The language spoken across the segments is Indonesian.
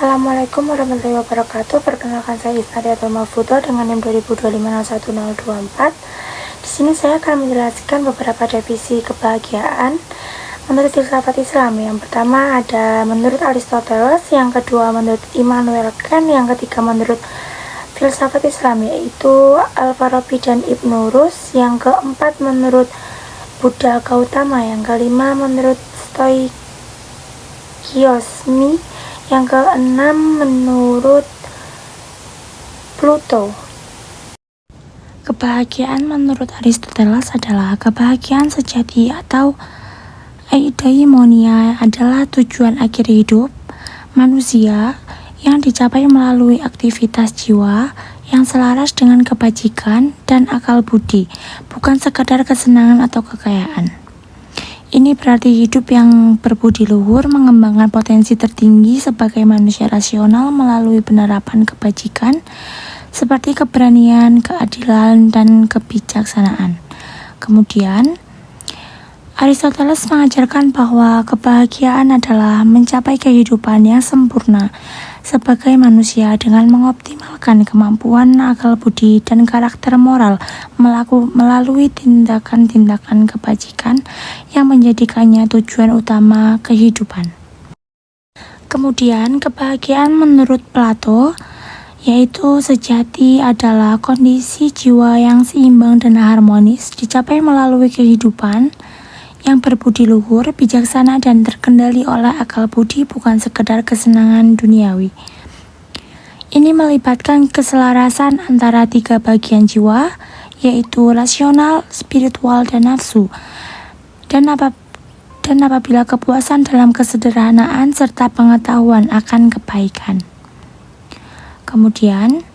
Assalamualaikum warahmatullahi wabarakatuh. Perkenalkan, saya Isnadiatul Mafudo dengan NIM 2025011024. Di sini saya akan menjelaskan beberapa definisi kebahagiaan menurut filsafat Islam. Yang pertama ada menurut Aristoteles, yang kedua menurut Immanuel Kant, yang ketiga menurut filsafat Islam yaitu Al-Farabi dan Ibnu Rus, yang keempat menurut Buddha Gautama, yang kelima menurut Stoikiosmi, yang keenam menurut Pluto. Kebahagiaan menurut Aristoteles adalah kebahagiaan sejati atau eudaimonia adalah tujuan akhir hidup manusia yang dicapai melalui aktivitas jiwa yang selaras dengan kebajikan dan akal budi, bukan sekadar kesenangan atau kekayaan. Ini berarti hidup yang berbudi luhur, mengembangkan potensi tertinggi sebagai manusia rasional melalui penerapan kebajikan seperti keberanian, keadilan, dan kebijaksanaan. Kemudian, Aristoteles mengajarkan bahwa kebahagiaan adalah mencapai kehidupan yang sempurna sebagai manusia dengan mengoptimalkan kemampuan akal budi dan karakter moral melalui tindakan-tindakan kebajikan yang menjadikannya tujuan utama kehidupan. Kemudian, kebahagiaan menurut Plato yaitu sejati adalah kondisi jiwa yang seimbang dan harmonis dicapai melalui kehidupan yang berbudi luhur, bijaksana, dan terkendali oleh akal budi, bukan sekedar kesenangan duniawi. Ini melibatkan keselarasan antara tiga bagian jiwa, yaitu rasional, spiritual, dan nafsu. Dan apabila kepuasan dalam kesederhanaan serta pengetahuan akan kebaikan. Kemudian,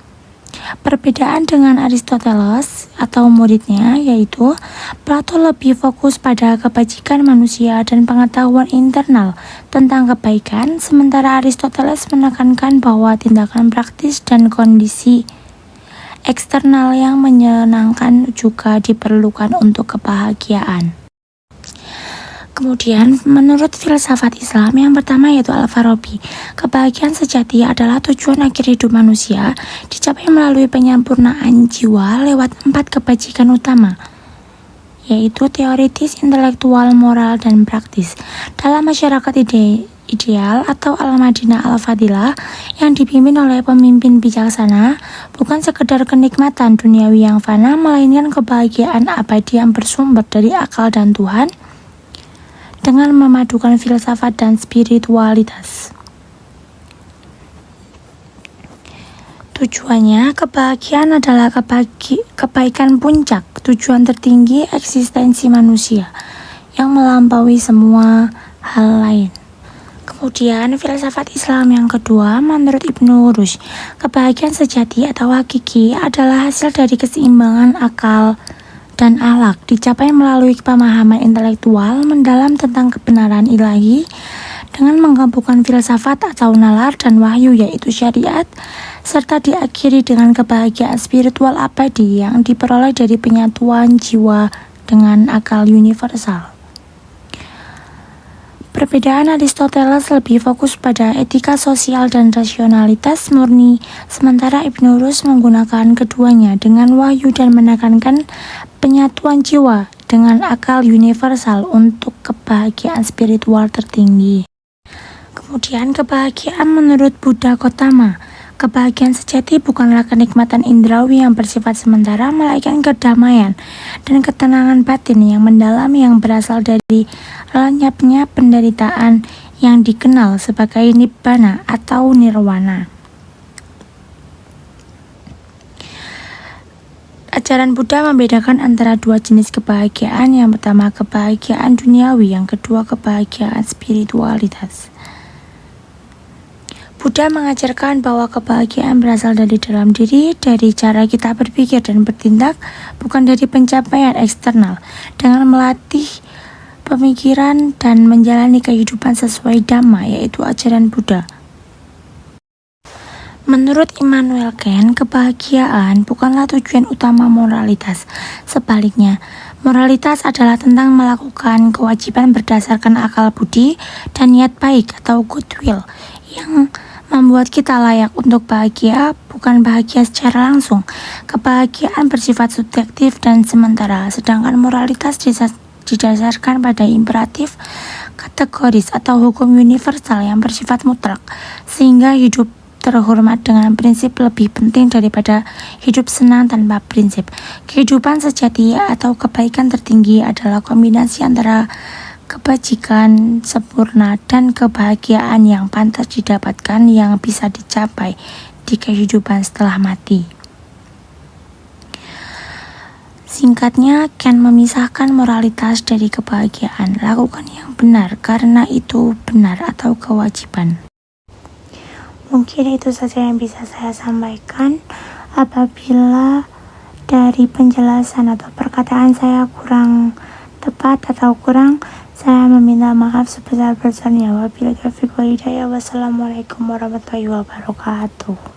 perbedaan dengan Aristoteles atau muridnya yaitu Plato lebih fokus pada kebajikan manusia dan pengetahuan internal tentang kebaikan, sementara Aristoteles menekankan bahwa tindakan praktis dan kondisi eksternal yang menyenangkan juga diperlukan untuk kebahagiaan. Kemudian, menurut filsafat Islam, yang pertama yaitu Al-Farabi, kebahagiaan sejati adalah tujuan akhir hidup manusia dicapai melalui penyempurnaan jiwa lewat 4 kebajikan utama, yaitu teoritis, intelektual, moral, dan praktis. Dalam masyarakat ideal atau Al-Madinah Al-Fadilah yang dipimpin oleh pemimpin bijaksana, bukan sekedar kenikmatan duniawi yang fana, melainkan kebahagiaan abadi yang bersumber dari akal dan Tuhan, dengan memadukan filsafat dan spiritualitas. Tujuannya, kebahagiaan adalah kebaikan puncak, tujuan tertinggi eksistensi manusia yang melampaui semua hal lain. Kemudian, filsafat Islam yang kedua, menurut Ibnu Rus, kebahagiaan sejati atau hakiki adalah hasil dari keseimbangan akal dan akhlak, dicapai melalui pemahaman intelektual mendalam tentang kebenaran ilahi dengan menggabungkan filsafat atau nalar dan wahyu yaitu syariat, serta diakhiri dengan kebahagiaan spiritual abadi yang diperoleh dari penyatuan jiwa dengan akal universal. Perbedaan Aristoteles lebih fokus pada etika sosial dan rasionalitas murni, sementara Ibnu Rus menggunakan keduanya dengan wahyu dan menekankan penyatuan jiwa dengan akal universal untuk kebahagiaan spiritual tertinggi. Kemudian, kebahagiaan menurut Buddha Gautama. Kebahagiaan sejati bukanlah kenikmatan indrawi yang bersifat sementara, melainkan kedamaian dan ketenangan batin yang mendalam yang berasal dari lenyapnya penderitaan yang dikenal sebagai nibbana atau nirwana. Ajaran Buddha membedakan antara dua jenis kebahagiaan, yang pertama kebahagiaan duniawi, yang kedua kebahagiaan spiritualitas. Buddha mengajarkan bahwa kebahagiaan berasal dari dalam diri, dari cara kita berpikir dan bertindak, bukan dari pencapaian eksternal. Dengan melatih pemikiran dan menjalani kehidupan sesuai Dhamma, yaitu ajaran Buddha. Menurut Immanuel Kant, kebahagiaan bukanlah tujuan utama moralitas. Sebaliknya, moralitas adalah tentang melakukan kewajiban berdasarkan akal budi dan niat baik atau goodwill yang membuat kita layak untuk bahagia, bukan bahagia secara langsung. Kebahagiaan bersifat subjektif dan sementara, sedangkan moralitas didasarkan pada imperatif, kategoris atau hukum universal yang bersifat mutlak, sehingga hidup terhormat dengan prinsip lebih penting daripada hidup senang tanpa prinsip. Kehidupan sejati atau kebaikan tertinggi adalah kombinasi antara kebajikan sempurna dan kebahagiaan yang pantas didapatkan yang bisa dicapai di kehidupan setelah mati. Singkatnya, Ken memisahkan moralitas dari kebahagiaan. Lakukan yang benar karena itu benar atau kewajiban. Mungkin itu saja yang bisa saya sampaikan. Apabila dari penjelasan atau perkataan saya kurang tepat atau kurang, saya meminta maaf sebesar-besarnya. Wabillahi taufiq wal hidayah. Wassalamualaikum warahmatullahi wabarakatuh.